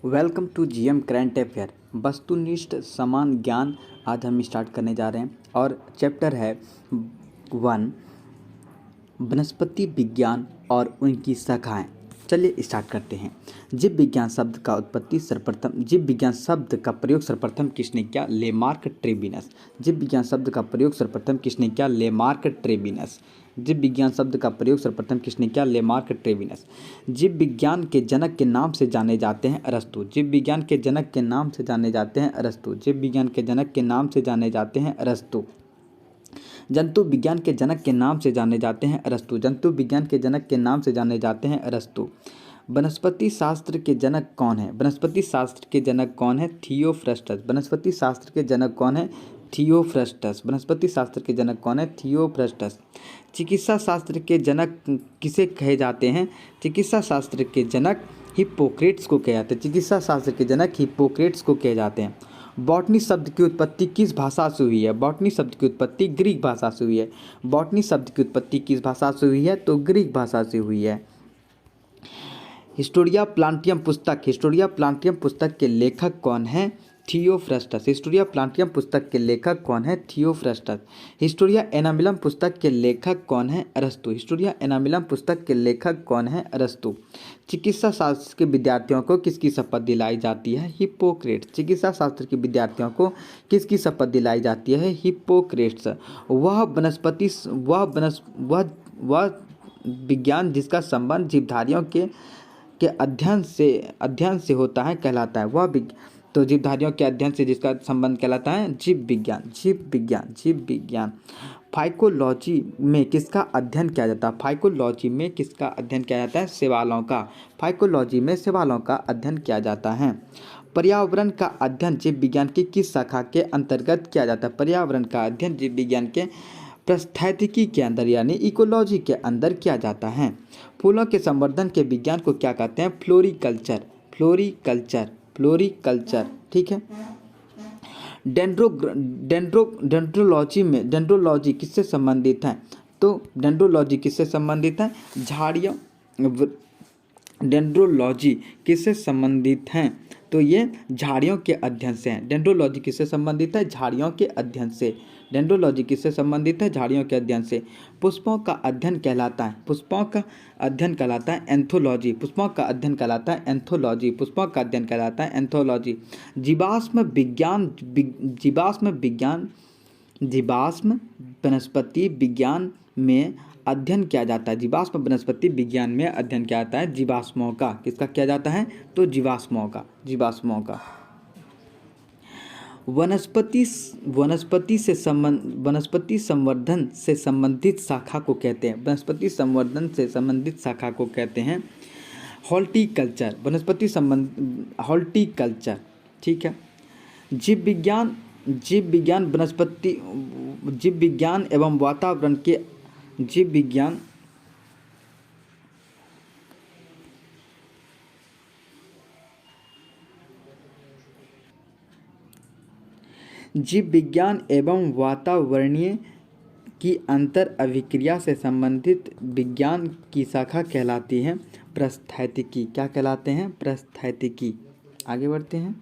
Welcome to GM current affair. वस्तुनिष्ठ समान ज्ञान आज हम स्टार्ट करने जा रहे हैं और चैप्टर है 1 वनस्पति विज्ञान और उनकी शाखाएं। चलिए स्टार्ट करते हैं। जीव विज्ञान शब्द का प्रयोग सर्वप्रथम किसने किया? लेमार्क ट्रेविनस। जीव विज्ञान शब्द का प्रयोग सर्वप्रथम किसने किया? लेमार्क ट्रेविनस। जीव विज्ञान शब्द का प्रयोग सर्वप्रथम किसने किया? लेमार्क ट्रेविनस। जीव विज्ञान के जनक के नाम से जाने जाते हैं अरस्तु। जीव विज्ञान के जनक के नाम से जाने जाते हैं अरस्तु। जीव विज्ञान के जनक के नाम से जाने जाते हैं अरस्तु। जंतु विज्ञान के जनक के नाम से जाने जाते हैं अरस्तु। जंतु विज्ञान के जनक के नाम से जाने जाते हैं अरस्तु। वनस्पति शास्त्र के जनक कौन है? वनस्पति शास्त्र के जनक कौन है? थियोफ्रस्टस। वनस्पति शास्त्र के जनक कौन है? थियोफ्रस्टस। वनस्पति शास्त्र के जनक कौन है? थियोफ्रस्टस। चिकित्सा शास्त्र के जनक किसे कहे जाते हैं? चिकित्सा शास्त्र के जनक हिप्पोक्रेट्स को कहे जाते हैं। चिकित्सा शास्त्र के जनक हिप्पोक्रेट्स को कहे जाते हैं। बॉटनी शब्द की उत्पत्ति किस भाषा से हुई है? बॉटनी शब्द की उत्पत्ति ग्रीक भाषा से हुई है। बॉटनी शब्द की उत्पत्ति किस भाषा से हुई है? तो ग्रीक भाषा से हुई है। हिस्टोरिया प्लांटियम पुस्तक के लेखक कौन है? थियोफ्रस्टस। हिस्टोरिया प्लांटियम पुस्तक के लेखक कौन है? थियोफ्रस्टस। हिस्टोरिया एनामिलम पुस्तक के लेखक कौन है? अरस्तु। हिस्टोरिया एनामिलम पुस्तक के लेखक कौन है? अरस्तु। चिकित्सा शास्त्र के विद्यार्थियों को किसकी शपथ दिलाई जाती है? हिप्पोक्रेट्स। चिकित्सा शास्त्र के विद्यार्थियों को किसकी शपथ दिलाई जाती है? हिप्पोक्रेट्स। वह विज्ञान जिसका संबंध जीवधारियों के अध्ययन से होता है कहलाता है। तो जीवधारियों के अध्ययन से जिसका संबंध कहलाता है जीव विज्ञान। फाइकोलॉजी में किसका अध्ययन किया जाता है? फाइकोलॉजी में किसका अध्ययन किया जाता है? शैवालों का। फाइकोलॉजी में शैवालों का अध्ययन किया जाता है। पर्यावरण का अध्ययन जीव विज्ञान की किस शाखा के अंतर्गत किया जाता है? पर्यावरण का अध्ययन जीव विज्ञान के पारिस्थितिकी के अंदर यानी इकोलॉजी के अंदर किया जाता है। फूलों के संवर्धन के विज्ञान को क्या कहते हैं? फ्लोरिकल्चर। ठीक है। डेंड्रोलॉजी किससे संबंधित है? तो डेंड्रोलॉजी किससे संबंधित है? झाड़ियों। डेंड्रोलॉजी किससे संबंधित हैं? तो ये झाड़ियों के अध्ययन से हैं। डेंड्रोलॉजी किससे संबंधित है? झाड़ियों के अध्ययन से। डेंड्रोलॉजी किससे संबंधित है? झाड़ियों के अध्ययन से। पुष्पों का अध्ययन कहलाता है एंथोलॉजी। जीवाश्म वनस्पति विज्ञान में अध्ययन किया जाता है। जीवाश्म वनस्पति विज्ञान में अध्ययन किया जाता है जीवाश्मों का। किसका किया जाता है? तो जीवाश्मों का। वनस्पति संवर्धन से संबंधित शाखा को कहते हैं। वनस्पति संवर्धन से संबंधित शाखा को कहते हैं हॉर्टिकल्चर। हॉर्टिकल्चर। ठीक है। जीव विज्ञान एवं वातावरण के जीव विज्ञान एवं वातावरणीय की अंतर अभिक्रिया से संबंधित विज्ञान की शाखा कहलाती है पारिस्थितिकी। क्या कहलाते हैं? पारिस्थितिकी। आगे बढ़ते हैं।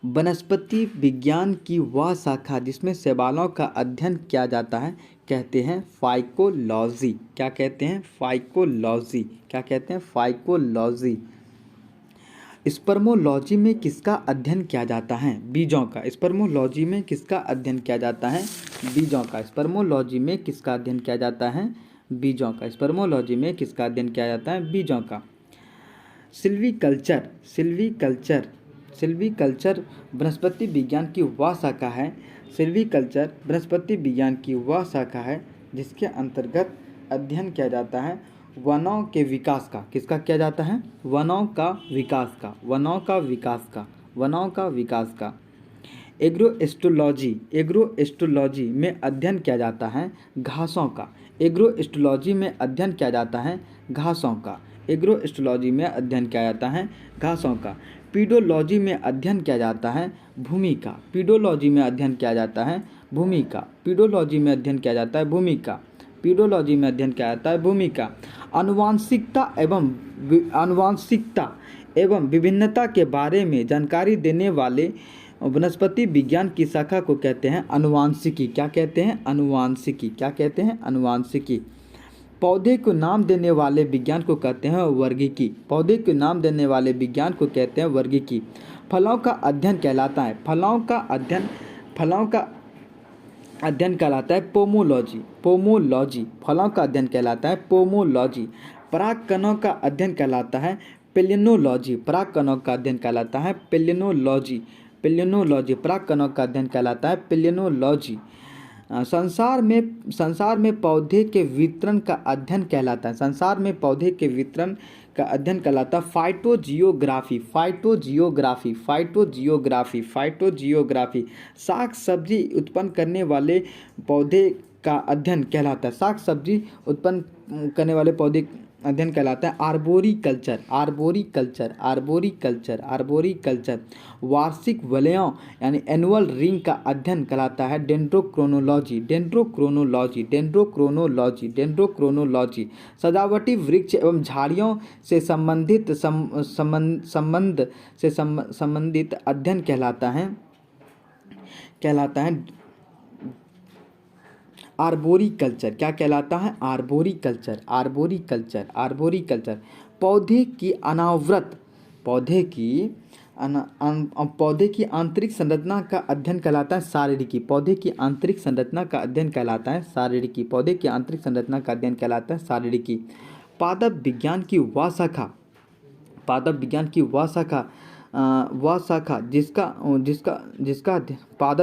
वनस्पति विज्ञान की वह शाखा जिसमें शैवालों का अध्ययन किया जाता है कहते हैं फाइकोलॉजी। क्या कहते हैं? फाइकोलॉजी। स्पर्मोलॉजी में किसका अध्ययन किया जाता है? बीजों का। स्पर्मोलॉजी में किसका अध्ययन किया जाता है? बीजों का। स्पर्मोलॉजी में किसका अध्ययन किया जाता है? बीजों का। स्पर्मोलॉजी में किसका अध्ययन किया जाता है? बीजों का। सिल्वीकल्चर वनस्पति विज्ञान की वह शाखा है। सिल्वीकल्चर वनस्पति विज्ञान की वह शाखा है जिसके अंतर्गत अध्ययन किया जाता है वनों के विकास का। किसका किया जाता है? वनों का विकास का। एग्रोएस्ट्रोलॉजी में अध्ययन किया जाता है घासों का। एग्रोएस्ट्रोलॉजी में अध्ययन किया जाता है घासों का। पीडोलॉजी में अध्ययन किया जाता है भूमि का। आनुवांशिकता एवं विभिन्नता के बारे में जानकारी देने वाले वनस्पति विज्ञान की शाखा को कहते हैं अनुवांशिकी। क्या कहते हैं? अनुवांशिकी। क्या कहते हैं? अनुवांशिकी। पौधे को नाम देने वाले विज्ञान को कहते हैं वर्गीकी। पौधे को नाम देने वाले विज्ञान को कहते हैं वर्गीकी। फलों का अध्ययन कहलाता है, फलों का अध्ययन कहलाता है पोमोलॉजी। पोमोलॉजी। फलों का अध्ययन कहलाता है पोमोलॉजी। परागकणों का अध्ययन कहलाता है पेलिनोलॉजी। परागकणों का अध्ययन कहलाता है पेलिनोलॉजी। पेलिनोलॉजी। परागकणों का अध्ययन कहलाता है पेलिनोलॉजी। संसार में पौधे के वितरण का अध्ययन कहलाता है, संसार में पौधे के वितरण का अध्ययन कहलाता है फाइटोजियोग्राफी। फाइटोजियोग्राफी। फाइटोजियोग्राफी। फाइटोजियोग्राफी। साग सब्जी उत्पन्न करने वाले पौधे का अध्ययन कहलाता है, साग सब्जी उत्पन्न करने वाले पौधे अध्ययन कहलाता है आर्बोरिकल्चर। आर्बोरिकल्चर। आर्बोरिकल्चर। आर्बोरिकल्चर। वार्षिक वलयों यानी एनुअल रिंग का अध्ययन कहलाता है डेंड्रोक्रोनोलॉजी। डेंड्रोक्रोनोलॉजी। डेंड्रोक्रोनोलॉजी। डेंड्रोक्रोनोलॉजी। सजावटी वृक्ष एवं झाड़ियों से संबंधित अध्ययन कहलाता है आर्बोरिकल्चर। क्या कहलाता है? आर्बोरिकल्चर। आर्बोरिकल्चर। आर्बोरिकल्चर। पौधे की आंतरिक संरचना का अध्ययन कहलाता है शारीरिकी। पौधे की आंतरिक संरचना का अध्ययन कहलाता है शारीरिकी। पौधे की आंतरिक संरचना का अध्ययन कहलाता है शारीरिकी। पादप विज्ञान की वह शाखा जिसका पादप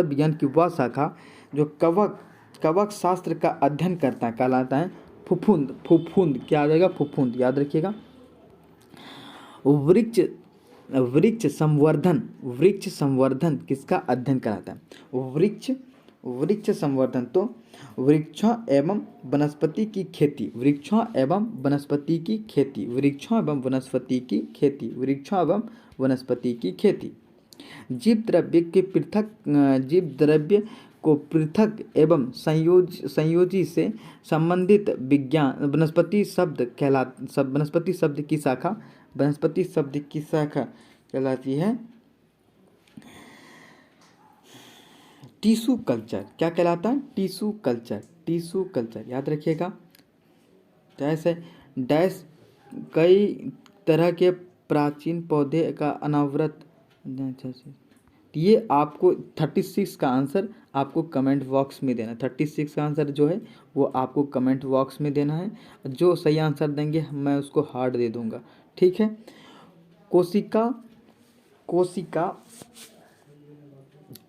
विज्ञान की वह शाखा जो कवक शास्त्र का अध्ययन करता है कहलाता है फफूंद। फफूंद। क्या आ जाएगा? फफूंद। याद रखिएगा। वृक्ष संवर्धन किसका अध्ययन कराता है? वृक्ष संवर्धन तो वृक्षों एवं वनस्पति की खेती। वृक्षों एवं वनस्पति की खेती। वृक्षों एवं वनस्पति की खेती। वृक्षों एवं वनस्पति की खेती। जीव द्रव्य को पृथक एवं संयोजी से संबंधित विज्ञान वनस्पति शब्द की शाखा कहलाती है टिश्यू कल्चर। क्या कहलाता है? Tissue culture. Tissue culture. याद रखिएगा। डैश कई तरह के प्राचीन पौधे का अनावृत। ये आपको 36 का आंसर आपको कमेंट बॉक्स में देना है। 36 का आंसर जो है वो आपको कमेंट बॉक्स में देना है। जो सही आंसर देंगे मैं उसको हार्ट दे दूंगा। ठीक है। कोशिका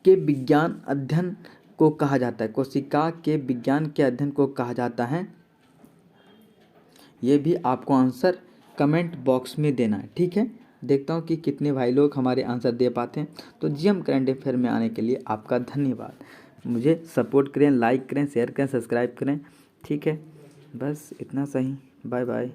के विज्ञान अध्ययन को कहा जाता है। कोशिका के विज्ञान के अध्ययन को कहा जाता है। ये भी आपको आंसर कमेंट बॉक्स में देना है। ठीक है। देखता हूँ कि कितने भाई लोग हमारे आंसर दे पाते हैं। तो जीएम करंट अफेयर में आने के लिए आपका धन्यवाद। मुझे सपोर्ट करें, लाइक करें, शेयर करें, सब्सक्राइब करें। ठीक है। बस इतना सही। Bye bye.